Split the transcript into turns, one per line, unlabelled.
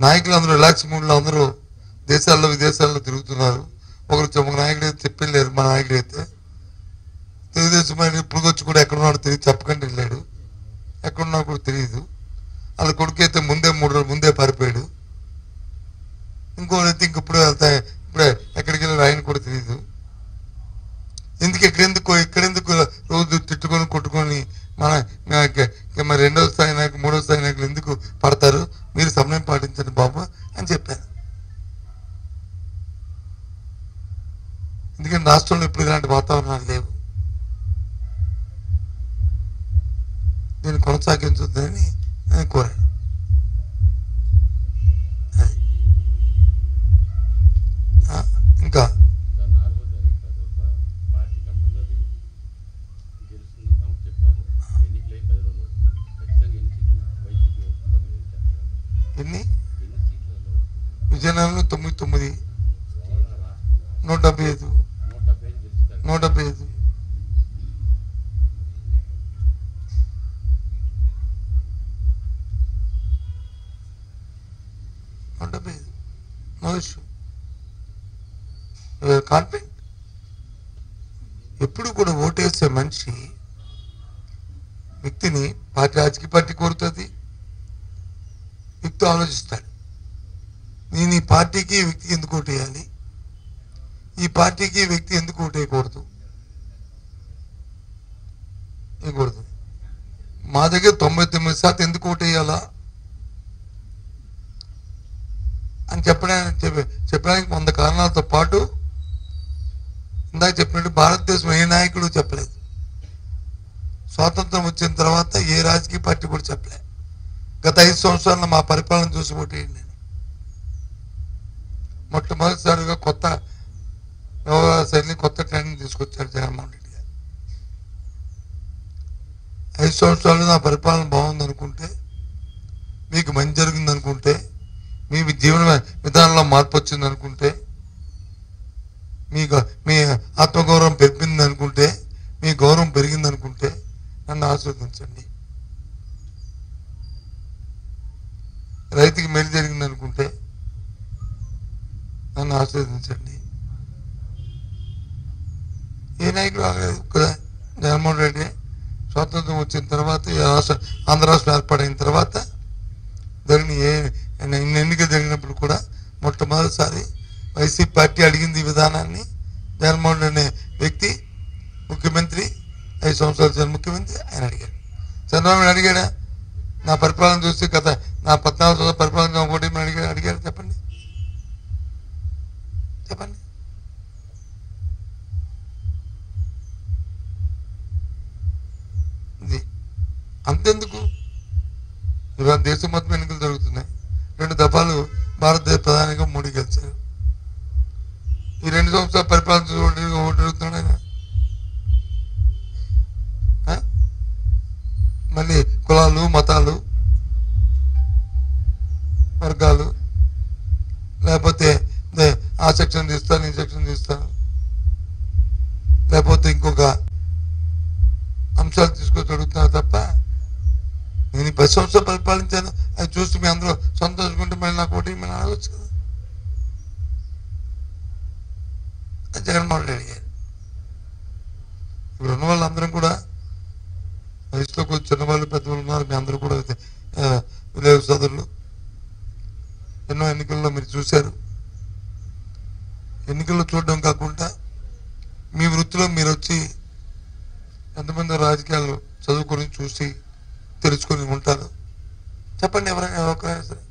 నాయకులు అందరూ రిలాక్స్ మూడ్లో అందరూ దేశాల్లో విదేశాల్లో తిరుగుతున్నారు. ఒక నాయకుడు అయితే చెప్పలేరు. మా నాయకుడు అయితే తెలుగుదేశం ఆయన ఇప్పుడు వచ్చి కూడా ఎక్కడున్నాడో తెలియదు, చెప్పకండి వెళ్ళాడు. ఎక్కడున్నా కూడా తెలియదు. వాళ్ళ కొడుకు అయితే ముందే 3 రోజులు ముందే పారిపోయాడు. ఇంకోటి అయితే ఇప్పుడే ఎక్కడికి వెళ్ళాడు ఆయన కూడా తెలియదు. ఇక్కడెందుకు రోజు తిట్టుకొని కొట్టుకొని మరి 2వ స్థాయి నాయకులు 3వ స్థాయి నాయకులు ఎందుకు పడతారు? మీరు సమయం పాటించండి బాబు అని చెప్పాను. ఎందుకంటే రాష్ట్రంలో ఇప్పుడు ఇలాంటి వాతావరణాలు లేవు. దీన్ని కొనసాగించొద్దని నేను కోరాను. ఇంకా ఎన్ని విజయనగరంలో 99 175 175 నో ఇష్యూ. కాన్ఫిడెంట్. ఎప్పుడు కూడా ఓటేసే మనిషి వ్యక్తిని రాజకీయ పార్టీ కోరుతుంది. వ్యక్తి ఆలోచిస్తాడు, నేను ఈ పార్టీకి వ్యక్తికి ఎందుకు ఓటేయాలి, ఈ పార్టీకి వ్యక్తి ఎందుకు ఓటేయకూడదు. మా దగ్గర 99% ఎందుకు ఓటేయాలా అని చెప్పడానికి 100 కారణాలతో పాటు ఇందాక చెప్పినట్టు భారతదేశం ఏ నాయకుడు చెప్పలేదు. స్వాతంత్రం వచ్చిన తర్వాత ఏ రాజకీయ పార్టీ కూడా చెప్పలేదు. గత 5 సంవత్సరాల్లో మా పరిపాలన చూసి ఓటేయండి. మొట్టమొదటిసారిగా కొత్త వ్యవహార శైలిని కొత్త ట్రెండ్ తీసుకొచ్చారు జగన్మోహన్ రెడ్డి గారు. 5 సంవత్సరాలు నా పరిపాలన బాగుందనుకుంటే, మీకు మంచి జరిగిందనుకుంటే, మీ జీవన విధానంలో మార్పు వచ్చిందనుకుంటే, మీ ఆత్మగౌరవం పెరిగిందనుకుంటే, మీ గౌరవం పెరిగిందనుకుంటే నన్ను ఆశీర్వదించండి. రైతుకి మేలు జరిగిందనుకుంటే నన్ను ఆశీర్వదించండి. ఏ నాయకుడు ఆగలేదు కదా. జగన్మోహన్ రెడ్డి స్వాతంత్రం వచ్చిన తర్వాత ఆంధ్ర రాష్ట్రం ఏర్పాటైన తర్వాత జరిగిన ఎన్నికలు జరిగినప్పుడు కూడా మొట్టమొదటిసారి వైసీపీ పార్టీ అడిగింది ఈ విధానాన్ని. జగన్మోహన్ రెడ్డి అనే వ్యక్తి ముఖ్యమంత్రి 5 సంవత్సరాలు ముఖ్యమంత్రి ఆయన అడిగాడు. చంద్రబాబు నాయుడు అడిగాడా? నా పరిపాలన చూసి గత నా 14 సంవత్సరాల పరిపాలన ఒకటి అడిగాడు. చెప్పండి. అంతెందుకు, ఇవాళ దేశం మొత్తం ఎన్నికలు జరుగుతున్నాయి. 2 దఫాలు భారతదేశ ప్రధానిగా మోడీ గెలిచారు. ఈ 2 సంవత్సరాల పరిపాలన ఓటు అడుగుతున్నాడు ఆయన. మళ్ళీ కులాలు మతాలు వర్గాలు లేకపోతే ఆ సెక్షన్ తీస్తాను ఈ సెక్షన్ తీస్తాను లేకపోతే ఇంకొక అంశాలు తీసుకొచ్చి అడుగుతున్నారు తప్ప, నేను 10 సంవత్సరాలు పరిపాలించాను అది చూసి మీ అందరూ సంతోషించుకుంటే మళ్ళీ నాకు ఓటు మనం అడగచ్చు కదా. జగన్మోహన్ రెడ్డి గారు ఇప్పుడు ఉన్న వాళ్ళందరం కూడా వయసులో కొంచెం చిన్నవాళ్ళు పెద్దవాళ్ళు ఉన్నారు. మీ అందరూ కూడా విలేజ్ సోదరులు ఎన్నో ఎన్నికల్లో మీరు చూశారు. ఎన్నికల్లో చూడడం కాకుండా మీ వృత్తిలో మీరు వచ్చి ఎంతమంది రాజకీయాలు చదువుకొని చూసి తెలుసుకొని ఉంటారు. చెప్పండి ఎవరైనా సరే.